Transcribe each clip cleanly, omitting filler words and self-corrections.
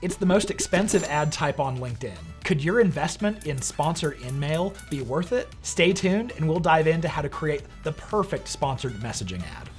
It's the most expensive ad type on LinkedIn. Could your investment in sponsored InMail be worth it? Stay tuned and we'll dive into how to create the perfect sponsored messaging ad.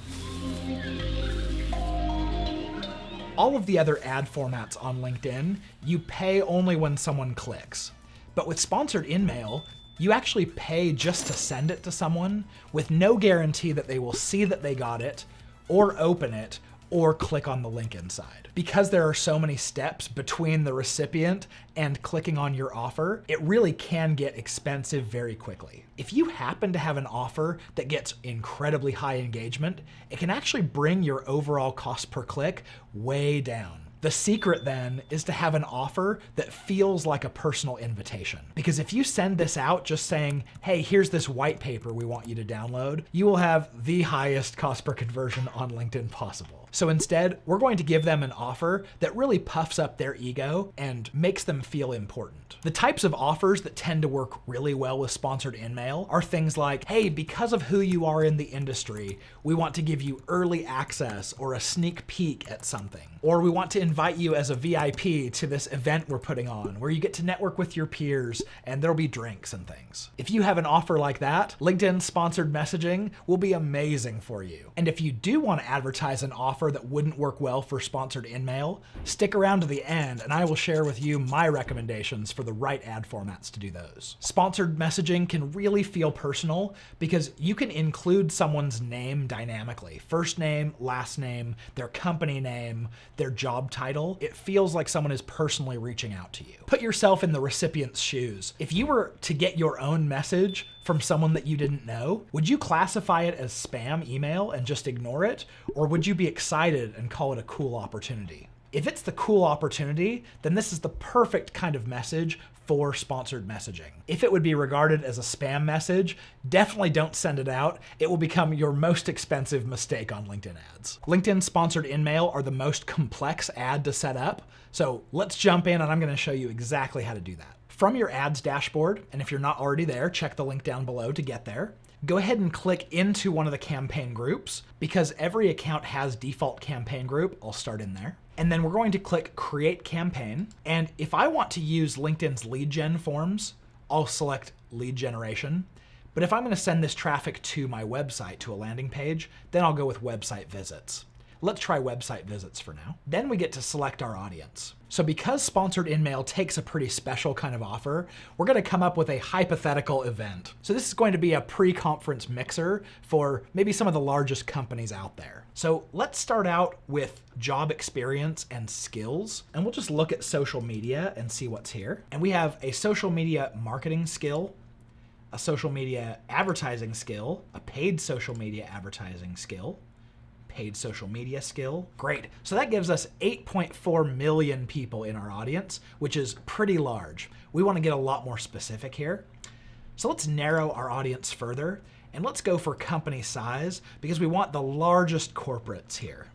All of the other ad formats on LinkedIn, you pay only when someone clicks. But with sponsored InMail, you actually pay just to send it to someone with no guarantee that they will see that they got it, or open it, or click on the link inside. Because there are so many steps between the recipient and clicking on your offer, it really can get expensive very quickly. If you happen to have an offer that gets incredibly high engagement, it can actually bring your overall cost per click way down. The secret then is to have an offer that feels like a personal invitation. Because if you send this out just saying, hey, here's this white paper we want you to download, you will have the highest cost per conversion on LinkedIn possible. So instead, we're going to give them an offer that really puffs up their ego and makes them feel important. The types of offers that tend to work really well with sponsored InMail are things like, hey, because of who you are in the industry, we want to give you early access or a sneak peek at something. Or we want to invite you as a VIP to this event we're putting on where you get to network with your peers and there'll be drinks and things. If you have an offer like that, LinkedIn sponsored messaging will be amazing for you. And if you do want to advertise an offer that wouldn't work well for sponsored InMail, stick around to the end and I will share with you my recommendations for the right ad formats to do those. Sponsored messaging can really feel personal because you can include someone's name dynamically. First name, last name, their company name, their job title. It feels like someone is personally reaching out to you. Put yourself in the recipient's shoes. If you were to get your own message from someone that you didn't know, would you classify it as spam email and just ignore it? Or would you be excited and call it a cool opportunity? If it's the cool opportunity, then this is the perfect kind of message for sponsored messaging. If it would be regarded as a spam message, definitely don't send it out. It will become your most expensive mistake on LinkedIn ads. LinkedIn sponsored InMail are the most complex ad to set up. So let's jump in and I'm gonna show you exactly how to do that. From your ads dashboard, and if you're not already there, check the link down below to get there. Go ahead and click into one of the campaign groups. Because every account has default campaign group, I'll start in there. And then we're going to click Create Campaign. And if I want to use LinkedIn's lead gen forms, I'll select Lead Generation. But if I'm going to send this traffic to my website, to a landing page, then I'll go with Website Visits. Let's try Website Visits for now. Then we get to select our audience. So because sponsored InMail takes a pretty special kind of offer, we're going to come up with a hypothetical event. So this is going to be a pre-conference mixer for maybe some of the largest companies out there. So let's start out with job experience and skills, and we'll just look at social media and see what's here. And we have a social media marketing skill, a social media advertising skill, a paid social media advertising skill, paid social media skill. Great. So that gives us 8.4 million people in our audience, which is pretty large. We want to get a lot more specific here. So let's narrow our audience further and let's go for company size because we want the largest corporates here.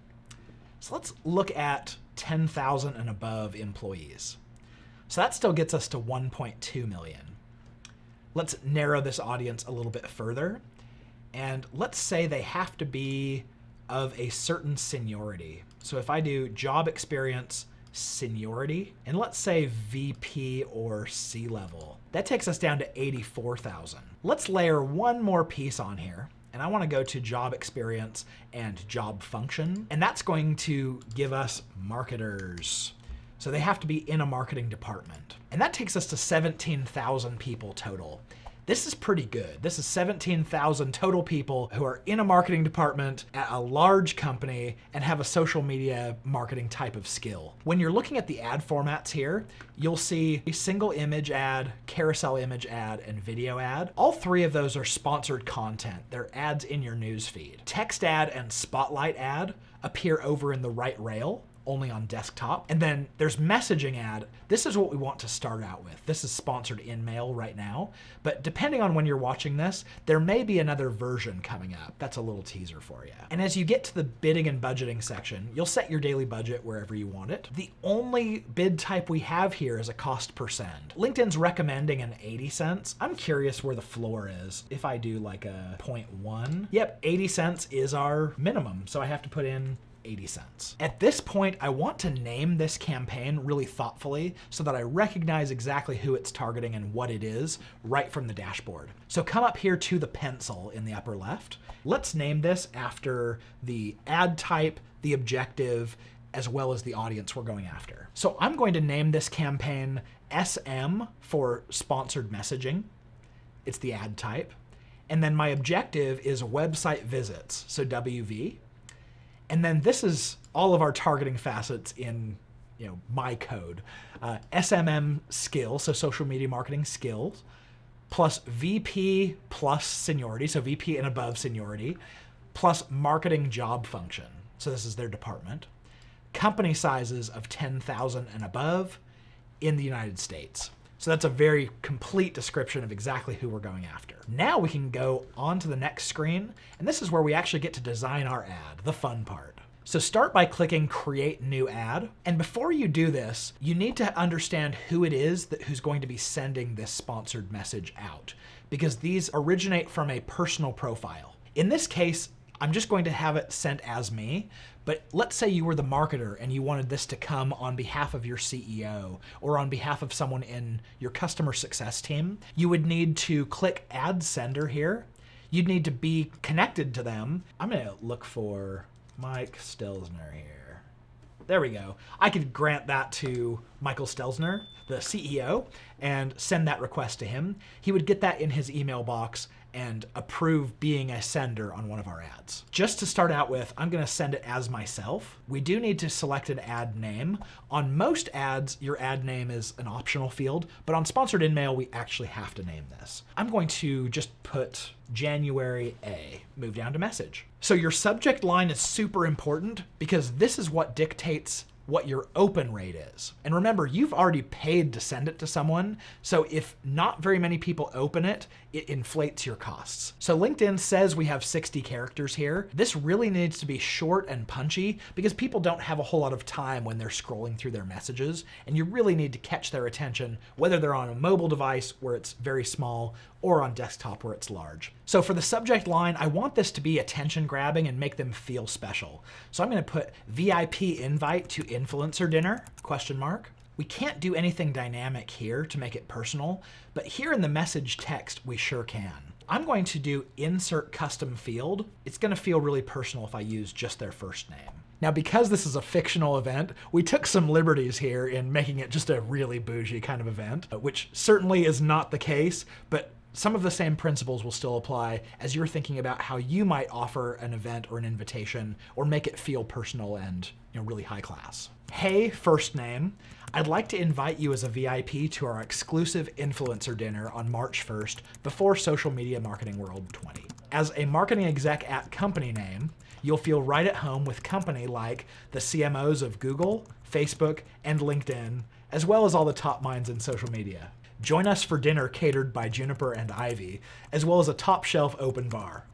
So let's look at 10,000 and above employees. So that still gets us to 1.2 million. Let's narrow this audience a little bit further. And let's say they have to be of a certain seniority. So if I do job experience seniority, and let's say VP or C-level, that takes us down to 84,000. Let's layer one more piece on here. And I want to go to job experience and job function. And that's going to give us marketers. So they have to be in a marketing department. And that takes us to 17,000 people total. This is pretty good. This is 17,000 total people who are in a marketing department at a large company and have a social media marketing type of skill. When you're looking at the ad formats here, you'll see a single image ad, carousel image ad, and video ad. All three of those are sponsored content. They're ads in your news feed. Text ad and spotlight ad appear over in the right rail, only on desktop. And then there's messaging ad. This is what we want to start out with. This is sponsored InMail right now, but depending on when you're watching this, there may be another version coming up. That's a little teaser for you. And as you get to the bidding and budgeting section, you'll set your daily budget wherever you want it. The only bid type we have here is a cost per send. LinkedIn's recommending an 80 cents. I'm curious where the floor is. If I do like a 0.1, yep, 80 cents is our minimum. So I have to put in 80 cents. At this point, I want to name this campaign really thoughtfully so that I recognize exactly who it's targeting and what it is right from the dashboard. So come up here to the pencil in the upper left. Let's name this after the ad type, the objective, as well as the audience we're going after. So I'm going to name this campaign SM for sponsored messaging. It's the ad type. And then my objective is website visits, so WV. And then this is all of our targeting facets in my code. SMM skill, so social media marketing skills, plus VP plus seniority, so VP and above seniority, plus marketing job function. So this is their department. Company sizes of 10,000 and above in the United States. So that's a very complete description of exactly who we're going after. Now we can go on to the next screen, and this is where we actually get to design our ad, the fun part. So start by clicking Create New Ad. And before you do this, you need to understand who it is who's going to be sending this sponsored message out, because these originate from a personal profile. In this case, I'm just going to have it sent as me, but let's say you were the marketer and you wanted this to come on behalf of your CEO or on behalf of someone in your customer success team. You would need to click Add Sender here. You'd need to be connected to them. I'm gonna look for Mike Stelzner here. There we go. I could grant that to Michael Stelzner, the CEO, and send that request to him. He would get that in his email box and approve being a sender on one of our ads. Just to start out with, I'm gonna send it as myself. We do need to select an ad name. On most ads, your ad name is an optional field, but on Sponsored InMail, we actually have to name this. I'm going to just put January A, move down to message. So your subject line is super important because this is what dictates what your open rate is. And remember, you've already paid to send it to someone, so if not very many people open it, it inflates your costs. So LinkedIn says we have 60 characters here. This really needs to be short and punchy because people don't have a whole lot of time when they're scrolling through their messages, and you really need to catch their attention, whether they're on a mobile device where it's very small or on desktop where it's large. So for the subject line, I want this to be attention grabbing and make them feel special. So I'm gonna put VIP invite to influencer dinner, ? We can't do anything dynamic here to make it personal, but here in the message text, we sure can. I'm going to do insert custom field. It's gonna feel really personal if I use just their first name. Now, because this is a fictional event, we took some liberties here in making it just a really bougie kind of event, which certainly is not the case, but some of the same principles will still apply as you're thinking about how you might offer an event or an invitation or make it feel personal and really high class. Hey, first name, I'd like to invite you as a VIP to our exclusive influencer dinner on March 1st before Social Media Marketing World 20. As a marketing exec at company name, you'll feel right at home with company like the CMOs of Google, Facebook, and LinkedIn, as well as all the top minds in social media. Join us for dinner catered by Juniper and Ivy, as well as a top shelf open bar.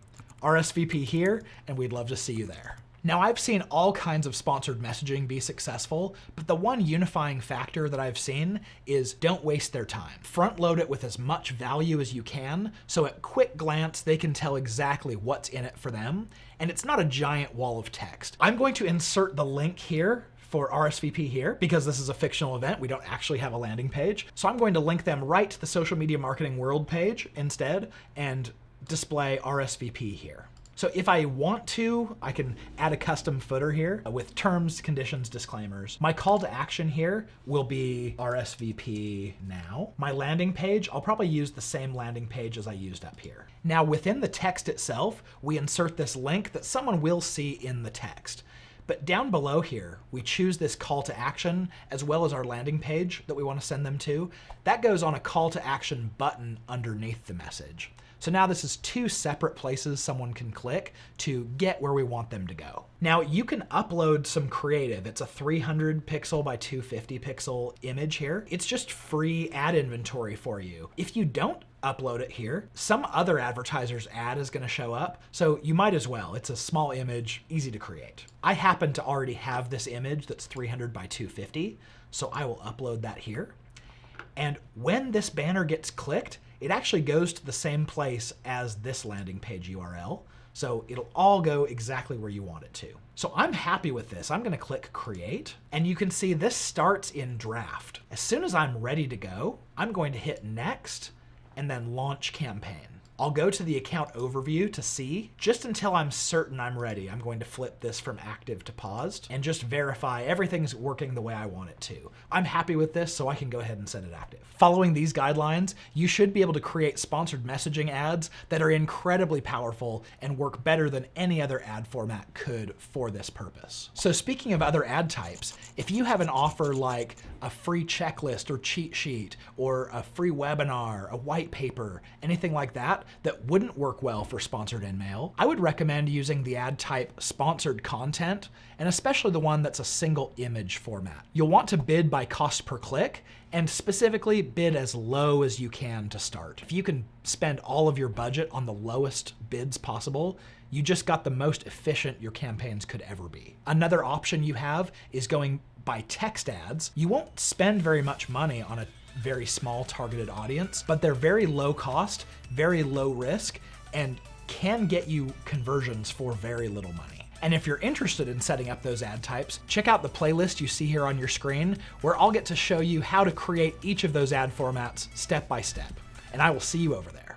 RSVP here, and we'd love to see you there. Now, I've seen all kinds of sponsored messaging be successful, but the one unifying factor that I've seen is don't waste their time. Front load it with as much value as you can, so at quick glance, they can tell exactly what's in it for them, and it's not a giant wall of text. I'm going to insert the link here for RSVP here, because this is a fictional event, we don't actually have a landing page. So I'm going to link them right to the Social Media Marketing World page instead, and display RSVP here. So if I want to, I can add a custom footer here with terms, conditions, disclaimers. My call to action here will be RSVP now. My landing page, I'll probably use the same landing page as I used up here. Now within the text itself, we insert this link that someone will see in the text. But down below here, we choose this call to action as well as our landing page that we want to send them to. That goes on a call to action button underneath the message. So now this is two separate places someone can click to get where we want them to go. Now you can upload some creative. It's a 300 pixel by 250 pixel image here. It's just free ad inventory for you. If you don't upload it here, some other advertiser's ad is going to show up, so you might as well. It's a small image, easy to create. I happen to already have this image that's 300 by 250, so I will upload that here. And when this banner gets clicked, it actually goes to the same place as this landing page URL. So it'll all go exactly where you want it to. So I'm happy with this. I'm gonna click create, and you can see this starts in draft. As soon as I'm ready to go, I'm going to hit next and then launch campaign. I'll go to the account overview to see. Just until I'm certain I'm ready, I'm going to flip this from active to paused and just verify everything's working the way I want it to. I'm happy with this, so I can go ahead and set it active. Following these guidelines, you should be able to create sponsored messaging ads that are incredibly powerful and work better than any other ad format could for this purpose. So speaking of other ad types, if you have an offer like a free checklist or cheat sheet or a free webinar, a white paper, anything like that, that wouldn't work well for sponsored InMail, I would recommend using the ad type sponsored content, and especially the one that's a single image format. You'll want to bid by cost per click, and specifically bid as low as you can to start. If you can spend all of your budget on the lowest bids possible, you just got the most efficient your campaigns could ever be. Another option you have is going by text ads. You won't spend very much money on a very small targeted audience, but they're very low cost, very low risk, and can get you conversions for very little money. And if you're interested in setting up those ad types, check out the playlist you see here on your screen, where I'll get to show you how to create each of those ad formats step by step. And I will see you over there.